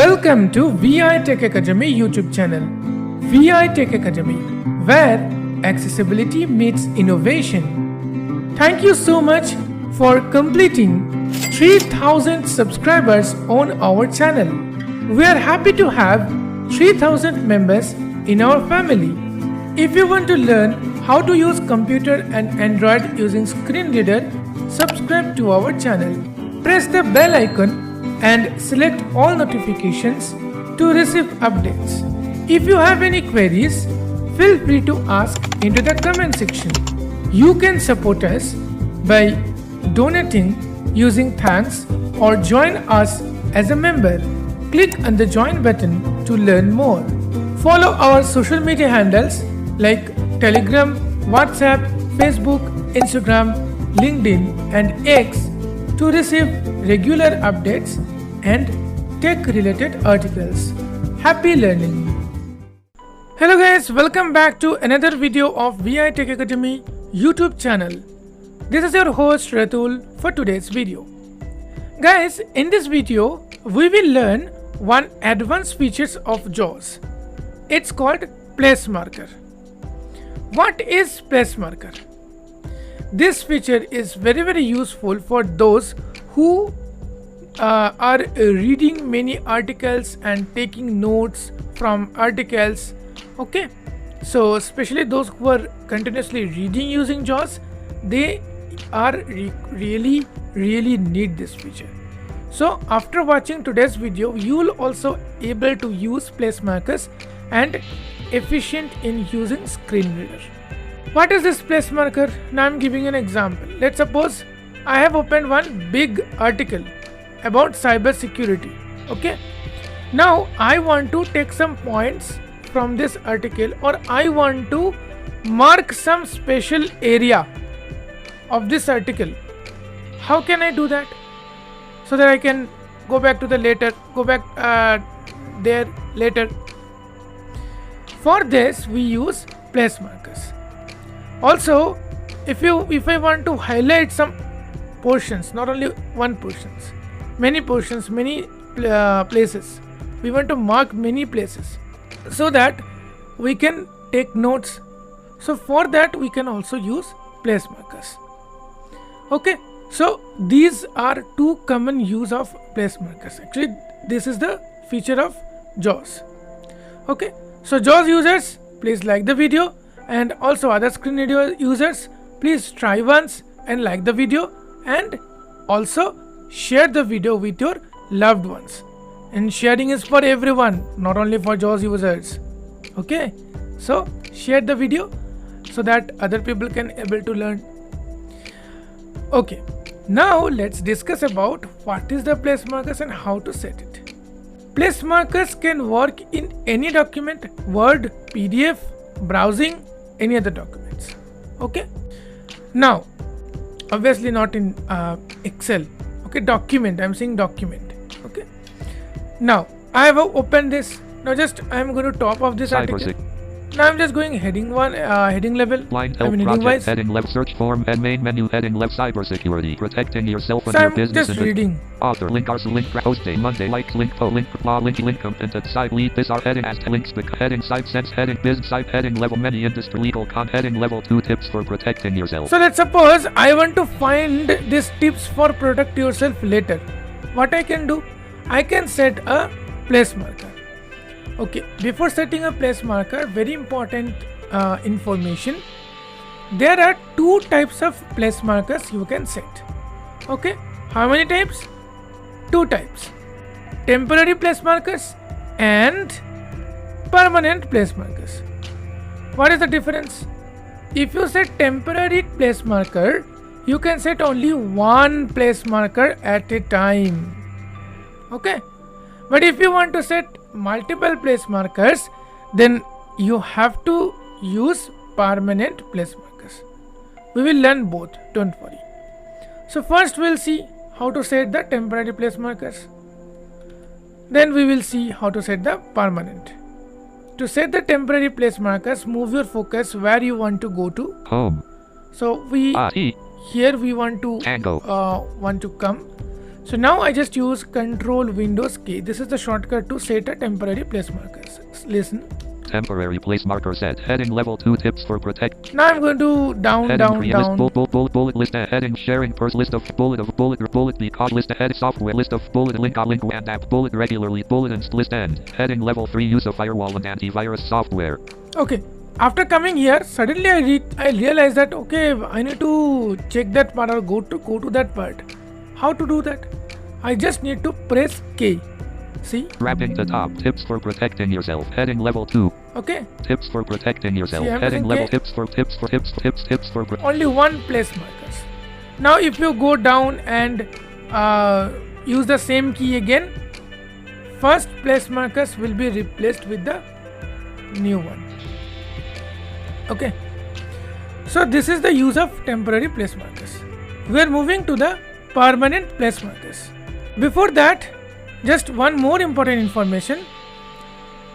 Welcome to V.I Tech Academy YouTube channel. V.I Tech Academy, where accessibility meets innovation. Thank you so much for completing 3000 subscribers on our channel. We are happy to have 3000 members in our family. If you want to learn how to use computer and Android using screen reader, subscribe to our channel. Press the bell icon and select all notifications to receive updates. If you have any queries, feel free to ask into the comment section. You can support us by donating using thanks or join us as a member. Click on the join button to learn more. Follow our social media handles like Telegram, WhatsApp, Facebook, Instagram, LinkedIn and X to receive regular updates and tech-related articles. Happy learning! Hello guys, welcome back to another video of V.I Tech Academy YouTube channel. This is your host Ratul for today's video. Guys, in this video, we will learn one advanced features of JAWS. It's called place marker. What is place marker? This feature is very useful for those who are reading many articles and taking notes from articles. Okay, so especially those who are continuously reading using JAWS, they are really need this feature. So after watching today's video, you will also able to use place markers and efficient in using screen reader. What is this place marker? Now I'm giving an example. Let's suppose I have opened one big article about cyber security. Okay, now I want to take some points from this article, or I want to mark some special area of this article. How can I do that? So that I can go back to the later, there later. For this we use place markers. Also, if I want to highlight some portions, not only one portions, many portions, many places, we want to mark many places so that we can take notes. So for that we can also use place markers. Okay, so these are two common use of place markers. Actually, this is the feature of JAWS. Okay, so JAWS users, please like the video, and also other screen reader users, please try once and like the video, and also share the video with your loved ones. And sharing is for everyone, not only for JAWS users. Okay, so share the video so that other people can able to learn. Okay, now let's discuss about what is the place markers and how to set it. Place markers can work in any document, Word, PDF, browsing, any other documents. Okay, now obviously not in Excel. Okay, document, I'm saying document. Okay, now I have opened this. Now just I am going to top of this article. Now I'm just going heading one, heading level. Blind help heading project, wise. heading left, search form and main menu, heading left, cybersecurity, protecting yourself and So your I'm business. just reading. Author, link, arse, link, host day, Monday, like, link, po, link, blah, link, content, site, lead, this are heading, as, links, heading, site, sense, heading, business, site, heading, level, many, industry, legal, heading, level 2, tips for protecting yourself. So let's suppose I want to find these tips for protect yourself later. What I can do? I can set a place marker. Okay, before setting a place marker, very important information. There are two types of place markers you can set. Okay, how many types? Two types: temporary place markers and permanent place markers. What is the difference? If you set temporary place marker, you can set only one place marker at a time. Okay, but if you want to set multiple place markers, then you have to use permanent place markers. We will learn both, don't worry. So first we'll see how to set the temporary place markers, then we will see how to set the permanent. To set the temporary place markers, move your focus where you want to go to. Home. So we here we want to come. So now I just use Control Windows K. This is the shortcut to set a temporary place markers. Listen. Temporary place marker set. Heading level 2 tips for protect. Now I'm going to down. List, bullet list, heading sharing pers list of bullet because list head software list of bullet link and app bullet regularly bullet and list end. Heading level 3 use of firewall and antivirus software. Okay. After coming here, suddenly I realized that okay, I need to check that part or go to that part. How to do that? I just need to press K. See? Grabbing the top. Tips for protecting yourself. Heading level 2. Okay. Tips for protecting yourself. See, Heading level K. tips for Only one place markers. Now if you go down and use the same key again, first place markers will be replaced with the new one. Okay. So this is the use of temporary place markers. We are moving to the permanent place markers. Before that, just one more important information.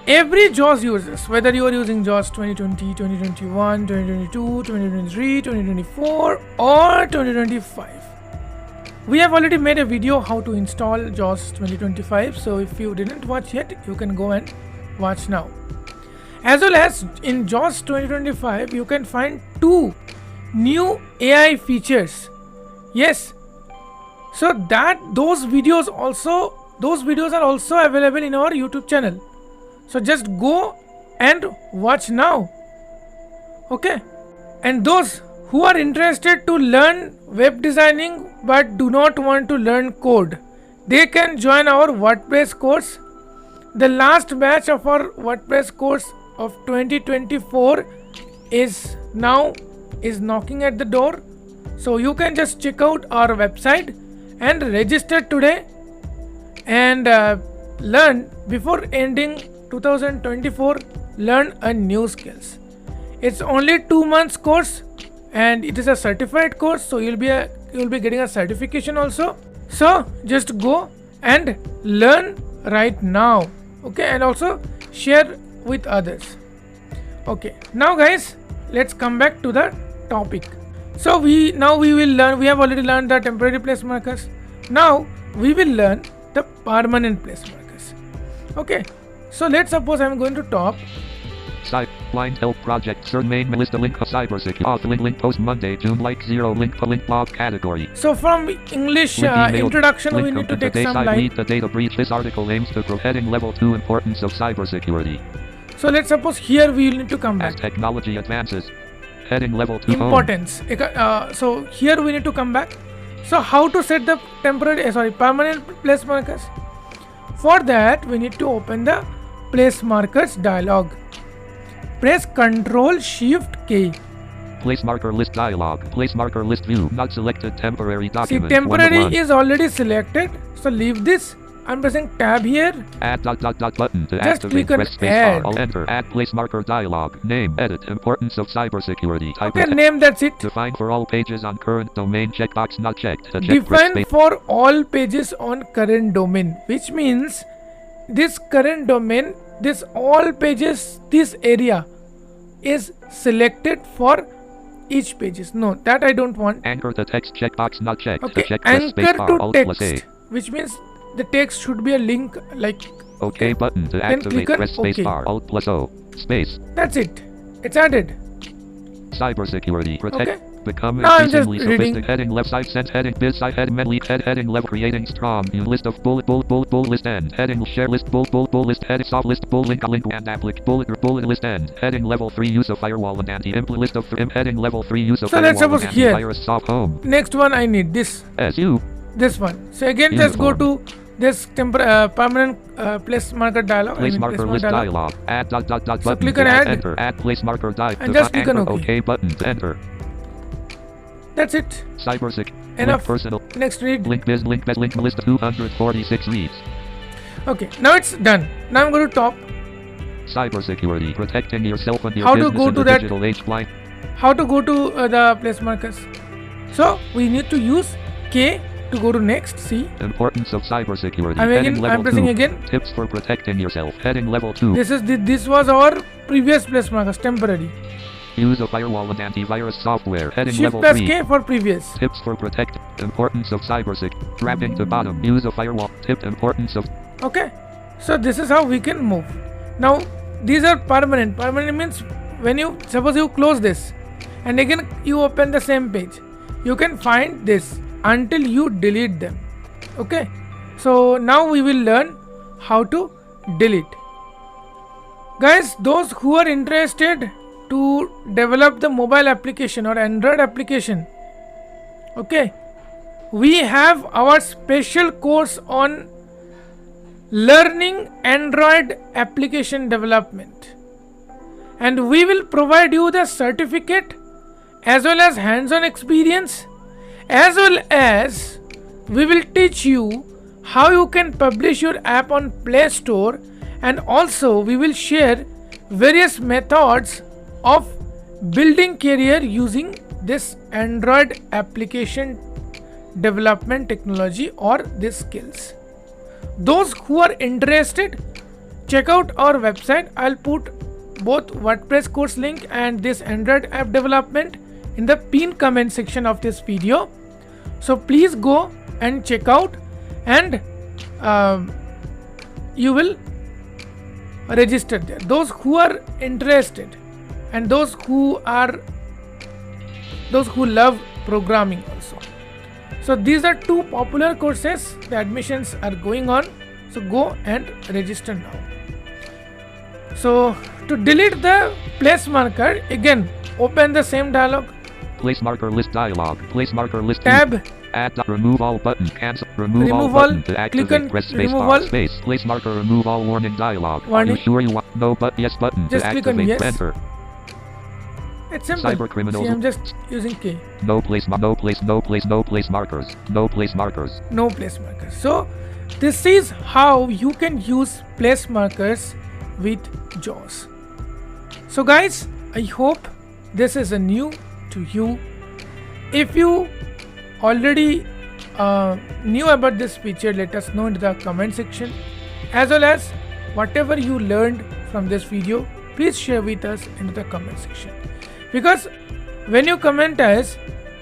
Every JAWS users, whether you are using JAWS 2020, 2021, 2022, 2023, 2024 or 2025, we have already made a video how to install JAWS 2025. So if you didn't watch yet, you can go and watch now. As well as in JAWS 2025, you can find 2 new AI features. Yes. So those videos are also available in our YouTube channel. So just go and watch now. Okay. And those who are interested to learn web designing but do not want to learn code, they can join our WordPress course. The last batch of our WordPress course of 2024 is knocking at the door. So you can just check out our website and register today and learn before ending 2024. Learn a new skills. It's only 2 months course and it is a certified course, so you'll be getting a certification also. So just go and learn right now. Okay, and also share with others. Okay, now guys, let's come back to the topic. So we will learn. We have already learned the temporary place markers. Now we will learn the permanent place markers. Okay, so let's suppose I'm going to top. Blind help project. Cert main list link of cybersecurity. Auth link post Monday June like 0 link blog category. So from English introduction we need to take some line. Lead the data breach. This article aims to heading level 2 importance of cybersecurity. So let's suppose here we will need to come back. As technology advances. Heading level 2 importance. So here we need to come back. So how to set the permanent place markers? For that we need to open the place markers dialog. Press Ctrl Shift K. Place marker list dialog. Place marker list view. Not selected temporary document. See, temporary is already selected. So leave this. I'm pressing tab here. Add button to just activate. click on Press space add. Bar. I'll enter. Add place marker dialog. Name. Edit. Importance of cybersecurity. Type Okay, name, that's it. Define for all pages on current domain. Checkbox not checked. Define for all pages on current domain, which means this current domain, this all pages, this area is selected for each pages. No, that I don't want. Anchor the text checkbox not checked. Okay, check anchor to Alt text, which means the text should be a link like OK button to then activate. Press space bar. Alt plus O. Space. That's it. It's added. Cybersecurity. Protect. Okay. Become Now I'm just increasingly reading. sophisticated. Heading left side sent heading biz side heading lead heading level creating strong new list of bullet list end heading share list bull list heading soft list bull link and applic bullet list end heading level 3 use of firewall and anti-impl list of heading level 3 use of So firewall let's suppose and here. antivirus soft home. Next one I need this. This one. So again just go to this permanent place marker dialog. Place marker list dialog. Add button. So click on add. Enter. Add place marker dialog. And just click on OK button to enter. That's it. Cybersec. Enough. Link personal. Next read. Link biz link list of 246 reads. Okay, now it's done. Now I'm going to top. Cybersecurity. Protecting yourself and your How to business go in to the that? digital age. Blind. How to go to the place markers? So we need to use K to go to next. See. Importance of cybersecurity. I'm pressing again. Tips for protecting yourself. Heading level 2. This was our previous place markers, temporary. Use of firewall and antivirus software. Heading Shift level plus 3. K for previous. Tips for protect. Importance of cybersecurity. Wrapping to bottom. Use of firewall. Tip importance of. Okay, so this is how we can move. Now these are permanent. Permanent means when you suppose you close this and again you open the same page, you can find this until you delete them. Okay, so now we will learn how to delete. Guys, those who are interested to develop the mobile application or Android application, okay, we have our special course on learning Android application development, and we will provide you the certificate as well as hands-on experience, as well as we will teach you how you can publish your app on Play Store, and also we will share various methods of building career using this Android application development technology or these skills. Those who are interested, check out our website. I'll put both WordPress course link and this Android app development in the pinned comment section of this video. So please go and check out, and you will register there. Those who are interested and those who love programming also. So these are two popular courses. The admissions are going on, so go and register now. So to delete the place marker, again open the same dialog. Place marker list dialog. Place marker list. Tab. Add remove all button. Cancel. Remove all button to activate. Press space bar. Space. Place marker remove all warning dialog. Warning. Are you sure you want no but yes button Just to click on activate? yes. Enter. It's simple. Cyber criminals. See, I'm just using K. No place markers. No place markers. No place markers. So this is how you can use place markers with JAWS. So guys, I hope this is a new to you. If you already knew about this feature, let us know in the comment section, as well as whatever you learned from this video, please share with us in the comment section, because when you comment us,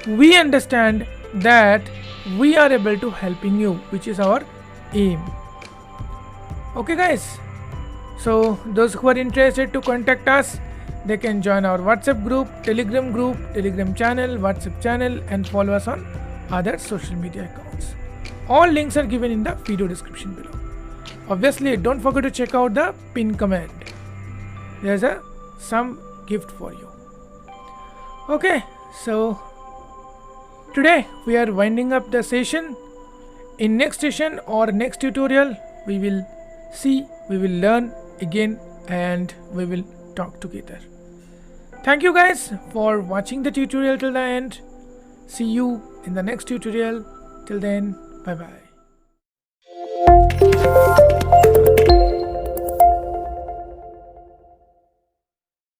we understand that we are able to helping you, which is our aim. Okay guys, so those who are interested to contact us, they can join our WhatsApp group, Telegram channel, WhatsApp channel, and follow us on other social media accounts. All links are given in the video description below. Obviously, don't forget to check out the pin comment. There's some gift for you. Okay, so today we are winding up the session. In next session or next tutorial, we will learn again, and we will talk together. Thank you guys for watching the tutorial till the end. See you in the next tutorial. Till then, bye bye.